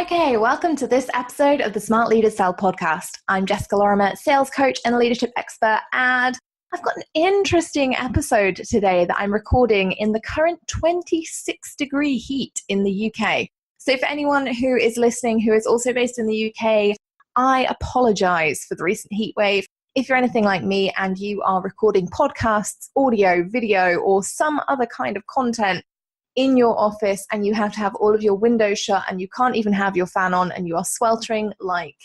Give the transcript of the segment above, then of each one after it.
Okay, welcome to this episode of the Smart Leaders Sell podcast. I'm Jessica Lorimer, sales coach and leadership expert, and I've got an interesting episode today that I'm recording in the current 26-degree heat in the UK. So for anyone who is listening who is also based in the UK, I apologize for the recent heat wave. If you're anything like me and you are recording podcasts, audio, video, or some other kind of content in your office and you have to have all of your windows shut and you can't even have your fan on and you are sweltering like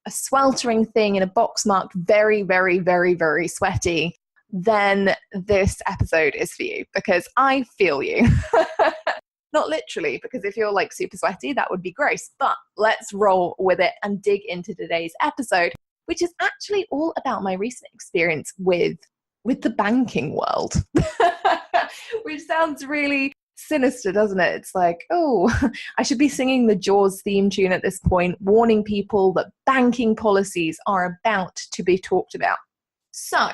a sweltering thing in a box marked very, very, very, very sweaty, then this episode is for you because I feel you. Not literally, because if you're like super sweaty, that would be gross, but let's roll with it and dig into today's episode, which is actually all about my recent experience with the banking world, which sounds really sinister, doesn't it? It's like, oh, I should be singing the Jaws theme tune at this point, warning people that banking policies are about to be talked about. So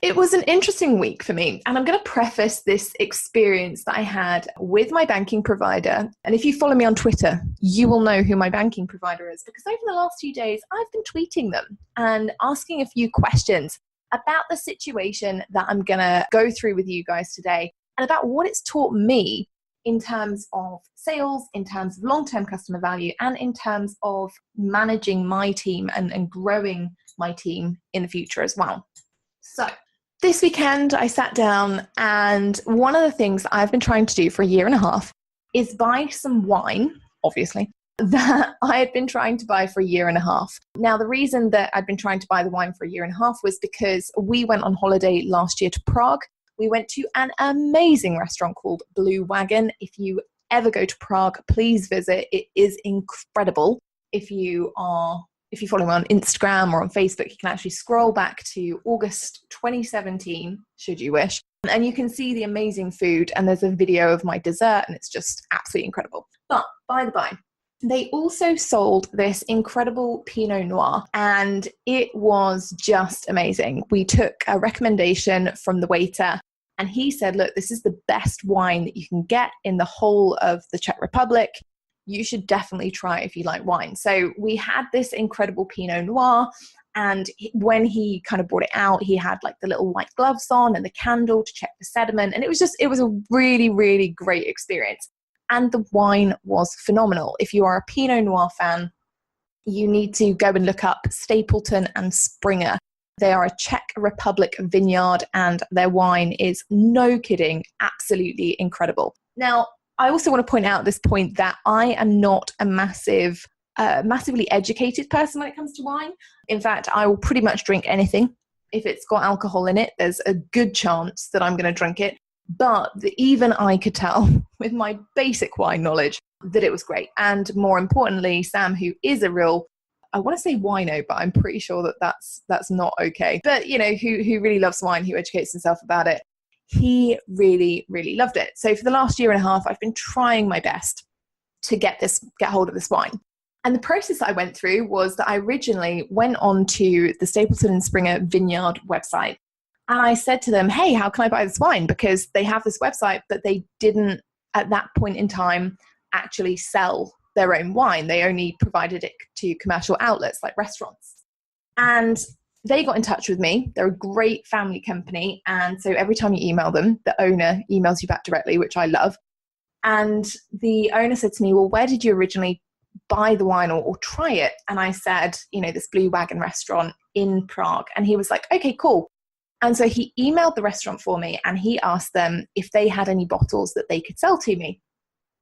it was an interesting week for me, and I'm going to preface this experience that I had with my banking provider. And if you follow me on Twitter, you will know who my banking provider is, because over the last few days, I've been tweeting them and asking a few questions about the situation that I'm going to go through with you guys today, and about what it's taught me in terms of sales, in terms of long-term customer value, and in terms of managing my team and growing my team in the future as well. So this weekend, I sat down, and one of the things I've been trying to do for a year and a half is buy some wine, obviously, that I had been trying to buy for a year and a half. Now, the reason that I'd been trying to buy the wine for a year and a half was because we went on holiday last year to Prague. We went to an amazing restaurant called Blue Wagon. If you ever go to Prague, please visit. It is incredible. If you follow me on Instagram or on Facebook, you can actually scroll back to August 2017, should you wish. And you can see the amazing food, and there's a video of my dessert, and it's just absolutely incredible. But by the by, they also sold this incredible Pinot Noir, and it was just amazing. We took a recommendation from the waiter, and he said, look, this is the best wine that you can get in the whole of the Czech Republic. You should definitely try it if you like wine. So we had this incredible Pinot Noir, and when he kind of brought it out, he had like the little white gloves on and the candle to check the sediment. And it was a really, really great experience. And the wine was phenomenal. If you are a Pinot Noir fan, you need to go and look up Stapleton and Springer. They are a Czech Republic vineyard, and their wine is, no kidding, absolutely incredible. Now, I also want to point out at this point that I am not a massively educated person when it comes to wine. In fact, I will pretty much drink anything. If it's got alcohol in it, there's a good chance that I'm going to drink it. But even I could tell with my basic wine knowledge that it was great. And more importantly, Sam, who is a real, I want to say wino, but I'm pretty sure that that's not okay. But, you know, who really loves wine, who educates himself about it, he really, really loved it. So for the last year and a half, I've been trying my best to get hold of this wine. And the process that I went through was that I originally went on to the Stapleton and Springer Vineyard website. And I said to them, hey, how can I buy this wine? Because they have this website, but they didn't, at that point in time, actually sell their own wine. They only provided it to commercial outlets like restaurants. And they got in touch with me. They're a great family company. And so every time you email them, the owner emails you back directly, which I love. And the owner said to me, well, where did you originally buy the wine or try it? And I said, you know, this Blue Wagon restaurant in Prague. And he was like, okay, cool. And so he emailed the restaurant for me, and he asked them if they had any bottles that they could sell to me.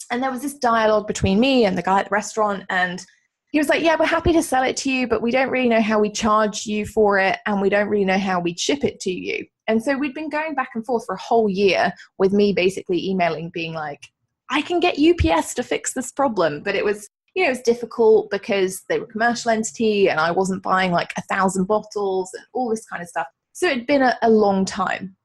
And there was this dialogue between me and the guy at the restaurant, and he was like, yeah, we're happy to sell it to you, but we don't really know how we charge you for it, and we don't really know how we'd ship it to you. And so we'd been going back and forth for a whole year with me basically emailing, being like, I can get UPS to fix this problem. But it was, you know, it was difficult because they were a commercial entity and I wasn't buying like 1,000 bottles and all this kind of stuff. So it'd been a long time.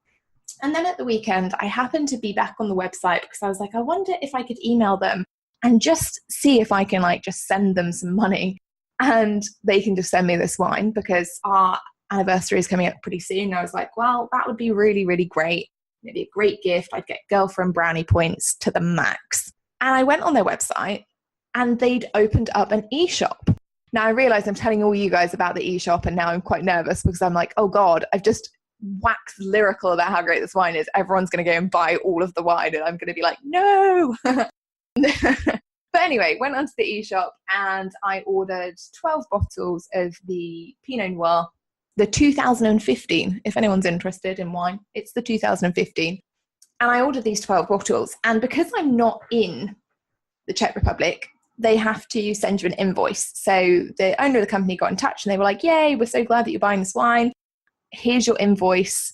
And then at the weekend, I happened to be back on the website because I was like, I wonder if I could email them and just see if I can like just send them some money and they can just send me this wine, because our anniversary is coming up pretty soon. And I was like, well, that would be really, really great. It'd be a great gift. I'd get girlfriend brownie points to the max. And I went on their website and they'd opened up an e-shop. Now I realize I'm telling all you guys about the e-shop, and now I'm quite nervous because I'm like, oh God, I've just waxed lyrical about how great this wine is. Everyone's going to go and buy all of the wine, and I'm going to be like, no. But anyway, went onto the e-shop and I ordered 12 bottles of the Pinot Noir, the 2015. If anyone's interested in wine, it's the 2015. And I ordered these 12 bottles. And because I'm not in the Czech Republic, they have to send you an invoice. So the owner of the company got in touch and they were like, yay, we're so glad that you're buying this wine. Here's your invoice.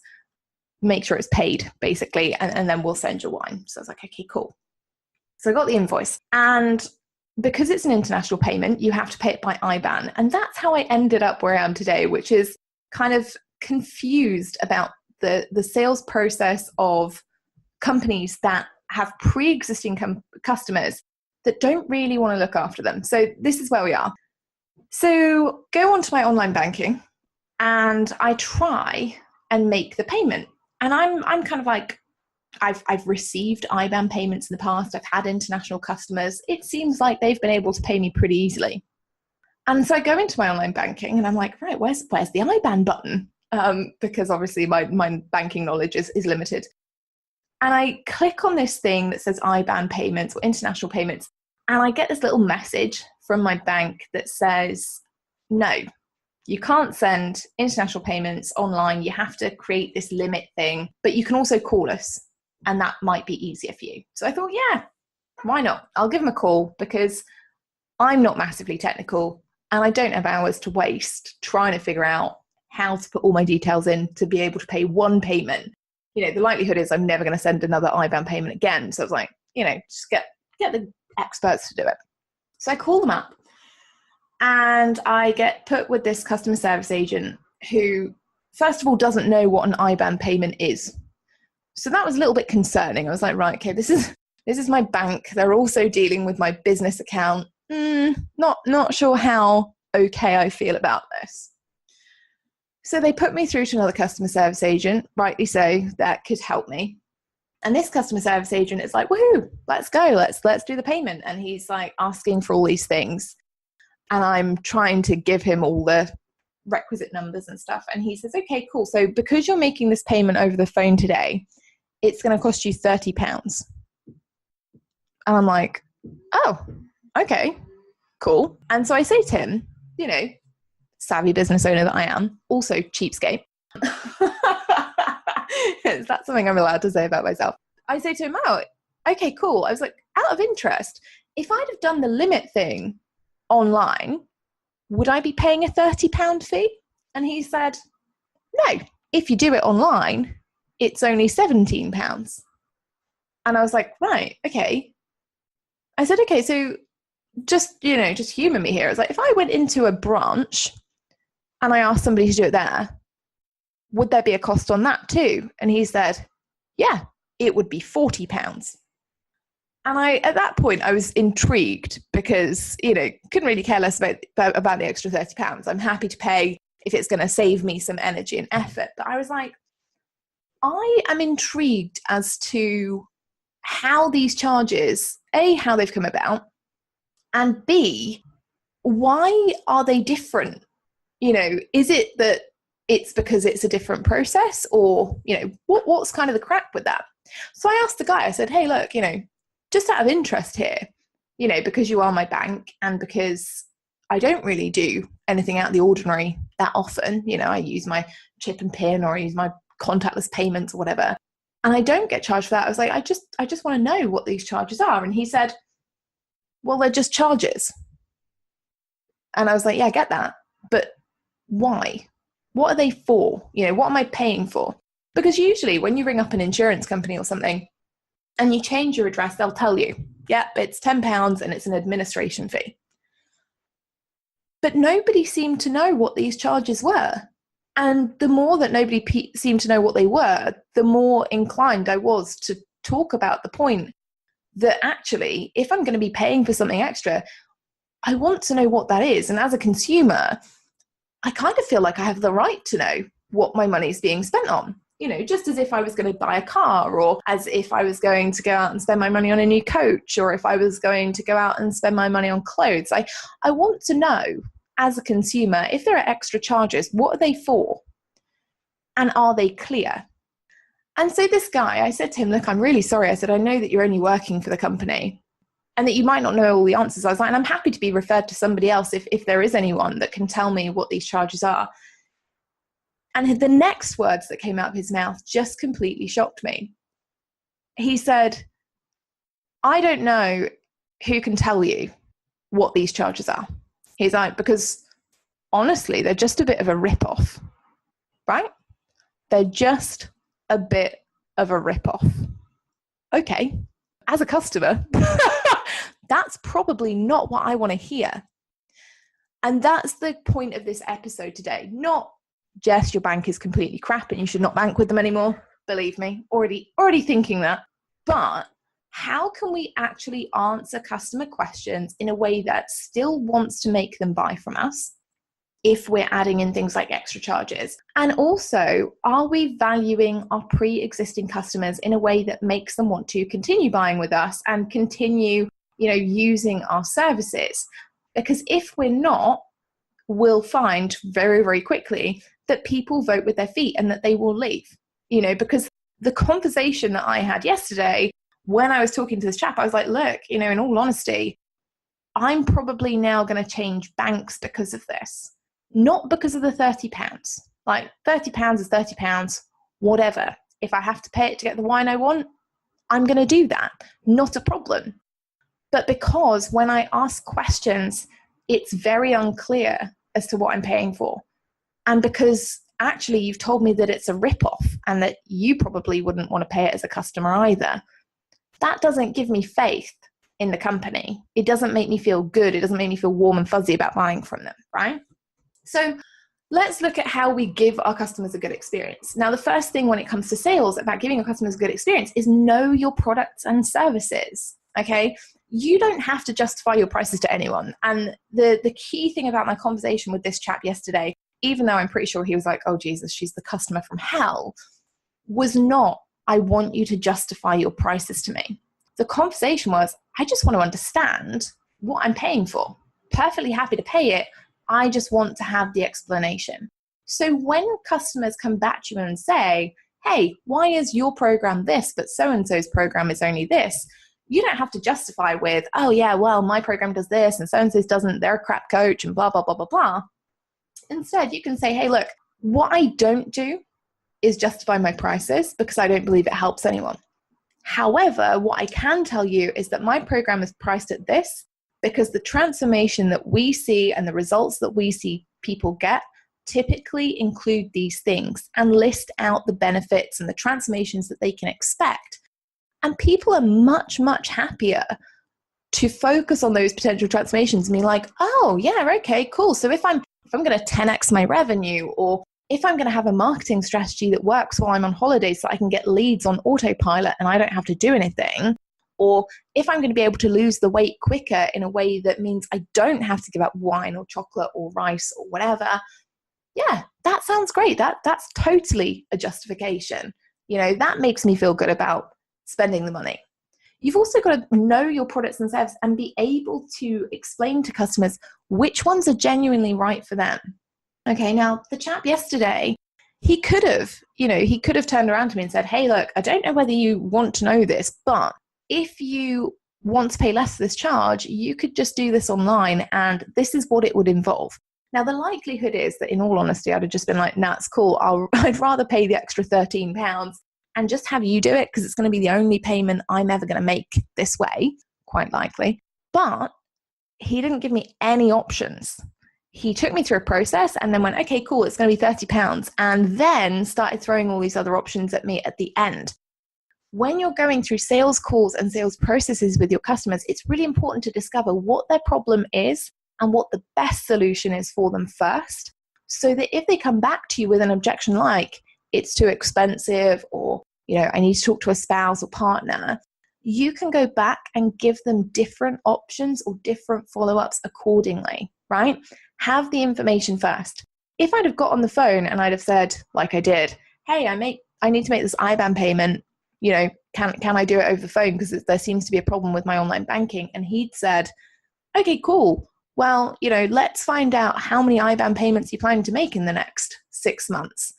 Make sure it's paid, basically, and then we'll send your wine. So I was like, okay, cool. So I got the invoice, and because it's an international payment, you have to pay it by IBAN. And that's how I ended up where I am today, which is kind of confused about the sales process of companies that have pre-existing customers that don't really want to look after them. So this is where we are. So go onto my online banking and I try and make the payment. And I'm kind of like, I've received IBAN payments in the past. I've had international customers. It seems like they've been able to pay me pretty easily. And so I go into my online banking and I'm like, right, where's the IBAN button? Because obviously my banking knowledge is limited. And I click on this thing that says IBAN payments or international payments. And I get this little message from my bank that says, no, you can't send international payments online. You have to create this limit thing, but you can also call us. And that might be easier for you. So I thought, yeah, why not? I'll give them a call because I'm not massively technical and I don't have hours to waste trying to figure out how to put all my details in to be able to pay one payment. You know, the likelihood is I'm never going to send another IBAN payment again. So I was like, you know, just get the experts to do it. So I call them up and I get put with this customer service agent who, first of all, doesn't know what an IBAN payment is. So that was a little bit concerning. I was like, right, okay, this is my bank. They're also dealing with my business account. Not sure how okay I feel about this. So they put me through to another customer service agent, rightly so, that could help me. And this customer service agent is like, woohoo, let's go, let's do the payment. And he's like asking for all these things. And I'm trying to give him all the requisite numbers and stuff. And he says, okay, cool. So because you're making this payment over the phone today, it's going to cost you £30. And I'm like, oh, okay, cool. And so I say to him, you know, savvy business owner that I am, also cheapskate. Is that something I'm allowed to say about myself? I say to him, oh, okay, cool. I was like, out of interest, if I'd have done the limit thing online, would I be paying a £30 fee? And he said, no, if you do it online, it's only £17. And I was like, right, okay. I said, okay, so just humor me here. I was like, if I went into a branch and I asked somebody to do it there, would there be a cost on that too? And he said, yeah, it would be £40. And at that point, I was intrigued because, you know, couldn't really care less about the extra £30. I'm happy to pay if it's going to save me some energy and effort. But I was like, I am intrigued as to how these charges, A, how they've come about, and B, why are they different? You know, is it that it's because it's a different process, or, you know, what's kind of the crack with that? So I asked the guy, I said, hey, look, you know, just out of interest here, you know, because you are my bank and because I don't really do anything out of the ordinary that often, you know, I use my chip and pin or I use my contactless payments or whatever, and I don't get charged for that. I was like, I just want to know what these charges are. And he said, well, they're just charges. And I was like, yeah, I get that, but why? What are they for? You know, what am I paying for? Because usually when you ring up an insurance company or something and you change your address, they'll tell you, yep, it's £10 and it's an administration fee. But nobody seemed to know what these charges were. And the more that nobody seemed to know what they were, the more inclined I was to talk about the point that actually, if I'm going to be paying for something extra, I want to know what that is. And as a consumer, I kind of feel like I have the right to know what my money is being spent on. just as if I was going to buy a car, or as if I was going to go out and spend my money on a new coach, or if I was going to go out and spend my money on clothes. I want to know, as a consumer, if there are extra charges, what are they for? And are they clear? And so this guy, I said to him, look, I'm really sorry. I said, I know that you're only working for the company and that you might not know all the answers. I was like, and I'm happy to be referred to somebody else if there is anyone that can tell me what these charges are. And the next words that came out of his mouth just completely shocked me. He said, I don't know who can tell you what these charges are. He's like, because honestly, they're just a bit of a rip-off, right? They're just a bit of a rip-off. Okay, as a customer, that's probably not what I want to hear. And that's the point of this episode today. Not, Jess, your bank is completely crap and you should not bank with them anymore. Believe me, already thinking that. But how can we actually answer customer questions in a way that still wants to make them buy from us, if we're adding in things like extra charges? And also, are we valuing our pre-existing customers in a way that makes them want to continue buying with us and continue, using our services? Because if we're not, we'll find very, very quickly that people vote with their feet and that they will leave, because the conversation that I had yesterday when I was talking to this chap, I was like, look, in all honesty, I'm probably now going to change banks because of this. Not because of the £30. Like £30 is £30, whatever. If I have to pay it to get the wine I want, I'm going to do that. Not a problem. But because when I ask questions, it's very unclear as to what I'm paying for. And because actually you've told me that it's a rip-off and that you probably wouldn't want to pay it as a customer either, that doesn't give me faith in the company. It doesn't make me feel good. It doesn't make me feel warm and fuzzy about buying from them, right? So let's look at how we give our customers a good experience. Now, the first thing when it comes to sales about giving your customers a good experience is know your products and services, okay? You don't have to justify your prices to anyone. And the key thing about my conversation with this chap yesterday, even though I'm pretty sure he was like, oh, Jesus, she's the customer from hell, was not, I want you to justify your prices to me. The conversation was, I just want to understand what I'm paying for. Perfectly happy to pay it. I just want to have the explanation. So when customers come back to you and say, hey, why is your program this, but so-and-so's program is only this? You don't have to justify with, oh yeah, well, my program does this and so-and-so's doesn't, they're a crap coach and blah, blah, blah, blah, blah. Instead, you can say, hey, look, what I don't do is justify my prices because I don't believe it helps anyone. However, what I can tell you is that my program is priced at this because the transformation that we see and the results that we see people get typically include these things and list out the benefits and the transformations that they can expect. And people are much, much happier to focus on those potential transformations and be like, oh yeah, okay, cool. So if I'm going to 10x my revenue, or if I'm going to have a marketing strategy that works while I'm on holiday so I can get leads on autopilot and I don't have to do anything, or if I'm going to be able to lose the weight quicker in a way that means I don't have to give up wine or chocolate or rice or whatever, yeah, that sounds great. That's totally a justification. That makes me feel good about spending the money. You've also got to know your products and services and be able to explain to customers which ones are genuinely right for them. Okay, now the chap yesterday, he could have turned around to me and said, hey, look, I don't know whether you want to know this, but if you want to pay less for this charge, you could just do this online and this is what it would involve. Now, the likelihood is that in all honesty, I'd have just been like, nah, it's cool. I'd rather pay the extra £13 and just have you do it because it's going to be the only payment I'm ever going to make this way, quite likely. But he didn't give me any options. He took me through a process and then went, okay, cool, it's going to be £30, and then started throwing all these other options at me at the end. When you're going through sales calls and sales processes with your customers, it's really important to discover what their problem is and what the best solution is for them first, so that if they come back to you with an objection like, it's too expensive, or, I need to talk to a spouse or partner, you can go back and give them different options or different follow-ups accordingly, right? Have the information first. If I'd have got on the phone and I'd have said, like I did, hey, I make I need to make this IBAN payment. Can I do it over the phone? Because there seems to be a problem with my online banking. And he'd said, okay, cool. Well, let's find out how many IBAN payments you're planning to make in the next 6 months.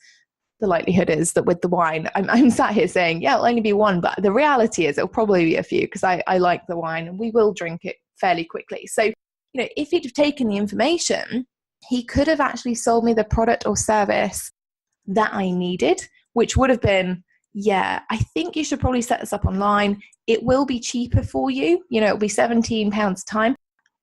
The likelihood is that with the wine, I'm sat here saying, yeah, it'll only be one. But the reality is it'll probably be a few, because I like the wine and we will drink it fairly quickly. So, if he'd have taken the information, he could have actually sold me the product or service that I needed, which would have been, yeah, I think you should probably set this up online. It will be cheaper for you. It'll be £17 a time.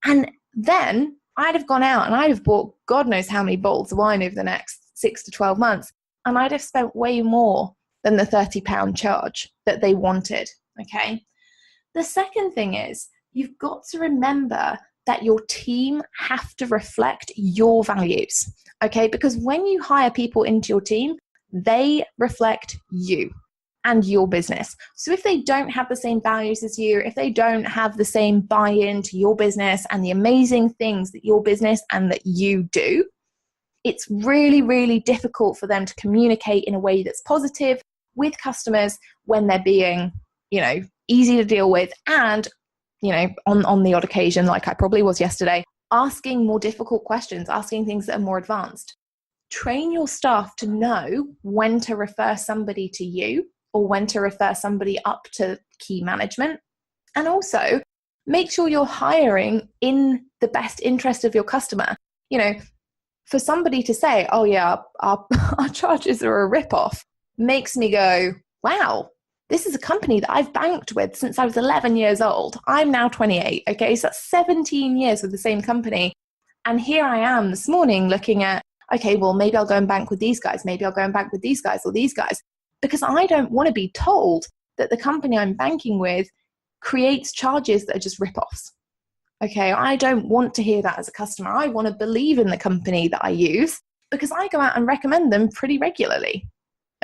And then I'd have gone out and I'd have bought God knows how many bottles of wine over the next 6 to 12 months. And I'd have spent way more than the £30 charge that they wanted. Okay. The second thing is, you've got to remember that your team have to reflect your values. Okay. Because when you hire people into your team, they reflect you and your business. So if they don't have the same values as you, if they don't have the same buy-in to your business and the amazing things that your business and that you do, it's really, really difficult for them to communicate in a way that's positive with customers when they're being, easy to deal with and, on the odd occasion, like I probably was yesterday, asking more difficult questions, asking things that are more advanced. Train your staff to know when to refer somebody to you or when to refer somebody up to key management. And also make sure you're hiring in the best interest of your customer. For somebody to say, oh yeah, our charges are a ripoff, makes me go, wow, this is a company that I've banked with since I was 11 years old. I'm now 28. Okay. So that's 17 years with the same company. And here I am this morning looking at, okay, well, maybe I'll go and bank with these guys. Maybe I'll go and bank with these guys or these guys, because I don't want to be told that the company I'm banking with creates charges that are just ripoffs. Okay, I don't want to hear that as a customer. I want to believe in the company that I use because I go out and recommend them pretty regularly.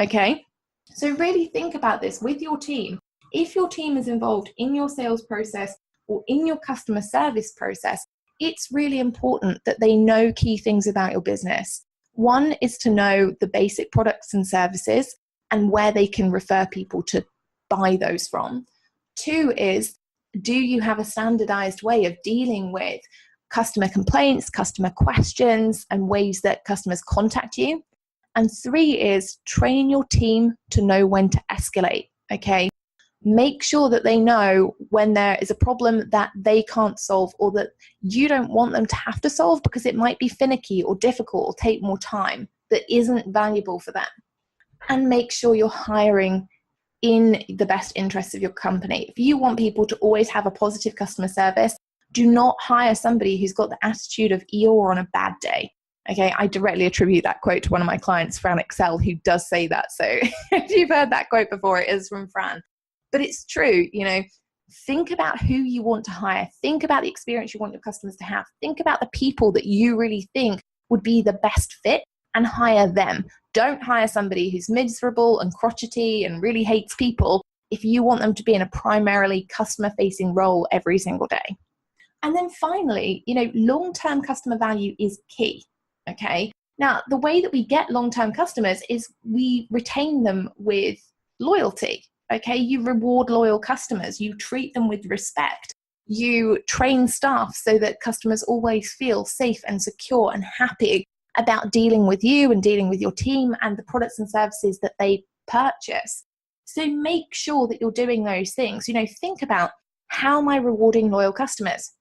Okay, so really think about this with your team. If your team is involved in your sales process or in your customer service process, it's really important that they know key things about your business. One is to know the basic products and services and where they can refer people to buy those from. Two is, do you have a standardized way of dealing with customer complaints, customer questions, and ways that customers contact you? And three is, train your team to know when to escalate, okay? Make sure that they know when there is a problem that they can't solve or that you don't want them to have to solve because it might be finicky or difficult or take more time that isn't valuable for them. And make sure you're hiring in the best interests of your company. If you want people to always have a positive customer service, do not hire somebody who's got the attitude of Eeyore on a bad day. Okay, I directly attribute that quote to one of my clients, Fran Excel, who does say that. So if you've heard that quote before, it is from Fran. But it's true, think about who you want to hire. Think about the experience you want your customers to have. Think about the people that you really think would be the best fit and hire them. Don't hire somebody who's miserable and crotchety and really hates people if you want them to be in a primarily customer-facing role every single day. And then finally, long-term customer value is key, okay? Now, the way that we get long-term customers is we retain them with loyalty, okay? You reward loyal customers. You treat them with respect. You train staff so that customers always feel safe and secure and happy about dealing with you and dealing with your team and the products and services that they purchase. So make sure that you're doing those things. Think about, how am I rewarding loyal customers?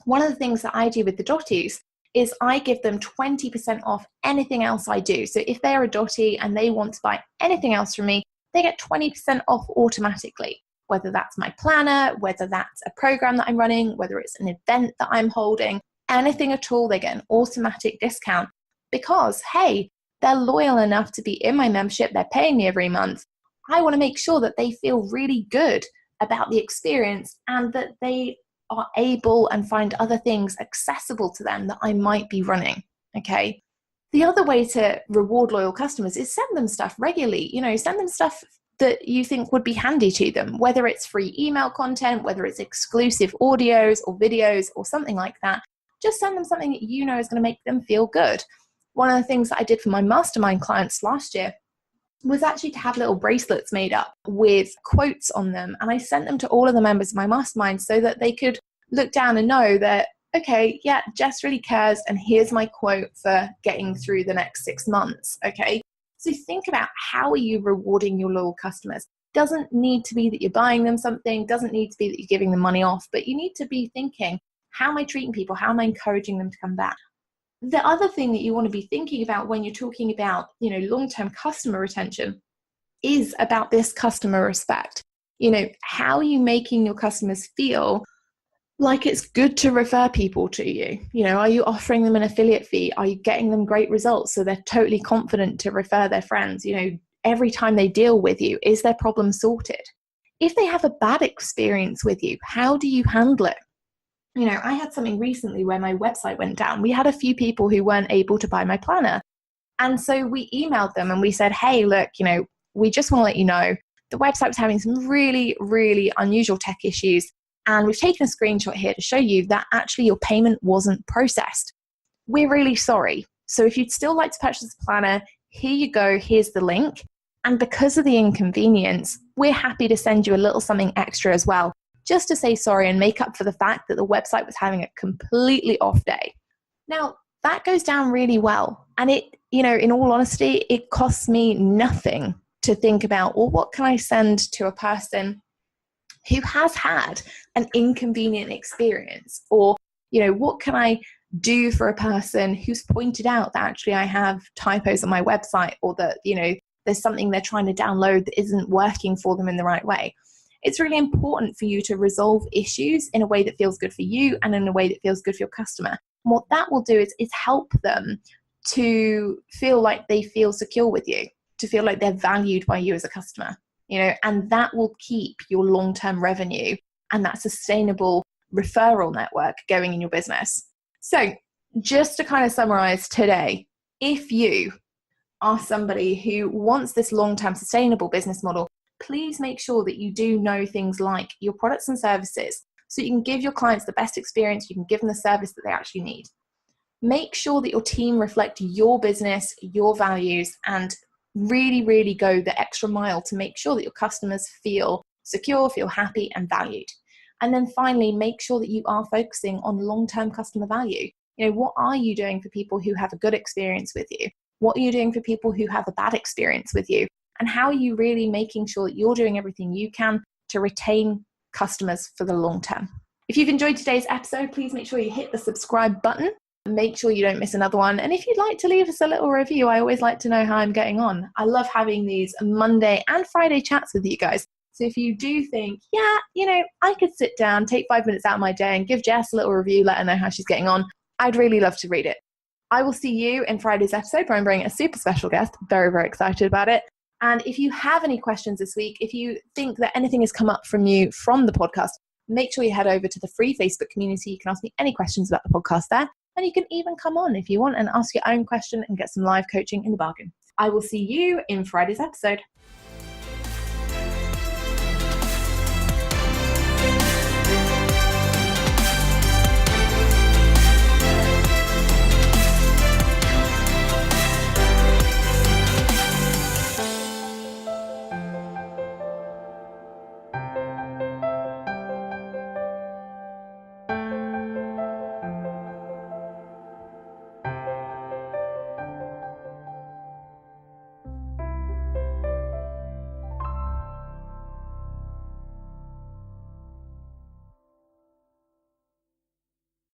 One of the things that I do with the Dotties is I give them 20% off anything else I do. So if they're a Dottie and they want to buy anything else from me, they get 20% off automatically. Whether that's my planner, whether that's a program that I'm running, whether it's an event that I'm holding, anything at all, they get an automatic discount. Because, hey, they're loyal enough to be in my membership, they're paying me every month. I want to make sure that they feel really good about the experience and that they are able and find other things accessible to them that I might be running, okay? The other way to reward loyal customers is send them stuff regularly. Send them stuff that you think would be handy to them, whether it's free email content, whether it's exclusive audios or videos or something like that. Just send them something that is going to make them feel good. One of the things that I did for my mastermind clients last year was actually to have little bracelets made up with quotes on them. And I sent them to all of the members of my mastermind so that they could look down and know that, okay, yeah, Jess really cares. And here's my quote for getting through the next 6 months. Okay. So think about, how are you rewarding your loyal customers? Doesn't need to be that you're buying them something, doesn't need to be that you're giving them money off, but you need to be thinking, how am I treating people? How am I encouraging them to come back? The other thing that you want to be thinking about when you're talking about, long-term customer retention is about this customer respect. How are you making your customers feel like it's good to refer people to you? Are you offering them an affiliate fee? Are you getting them great results so they're totally confident to refer their friends? Every time they deal with you, is their problem sorted? If they have a bad experience with you, how do you handle it? I had something recently where my website went down. We had a few people who weren't able to buy my planner. And so we emailed them and we said, hey, look, we just want to let you know the website was having some really, really unusual tech issues. And we've taken a screenshot here to show you that actually your payment wasn't processed. We're really sorry. So if you'd still like to purchase a planner, here you go. Here's the link. And because of the inconvenience, we're happy to send you a little something extra as well, just to say sorry and make up for the fact that the website was having a completely off day. Now, that goes down really well. And it, in all honesty, it costs me nothing to think about, well, what can I send to a person who has had an inconvenient experience? Or, what can I do for a person who's pointed out that actually I have typos on my website, or that, there's something they're trying to download that isn't working for them in the right way? It's really important for you to resolve issues in a way that feels good for you and in a way that feels good for your customer. And what that will do is help them to feel like they feel secure with you, to feel like they're valued by you as a customer, and that will keep your long-term revenue and that sustainable referral network going in your business. So just to kind of summarize today, if you are somebody who wants this long-term sustainable business model, please make sure that you do know things like your products and services so you can give your clients the best experience, you can give them the service that they actually need. Make sure that your team reflect your business, your values, and really, really go the extra mile to make sure that your customers feel secure, feel happy, and valued. And then finally, make sure that you are focusing on long-term customer value. What are you doing for people who have a good experience with you? What are you doing for people who have a bad experience with you? And how are you really making sure that you're doing everything you can to retain customers for the long term? If you've enjoyed today's episode, please make sure you hit the subscribe button. Make sure you don't miss another one. And if you'd like to leave us a little review, I always like to know how I'm getting on. I love having these Monday and Friday chats with you guys. So if you do think, yeah, I could sit down, take 5 minutes out of my day and give Jess a little review, let her know how she's getting on, I'd really love to read it. I will see you in Friday's episode where I'm bringing a super special guest. Very, very excited about it. And if you have any questions this week, if you think that anything has come up from you from the podcast, make sure you head over to the free Facebook community. You can ask me any questions about the podcast there. And you can even come on if you want and ask your own question and get some live coaching in the bargain. I will see you in Friday's episode.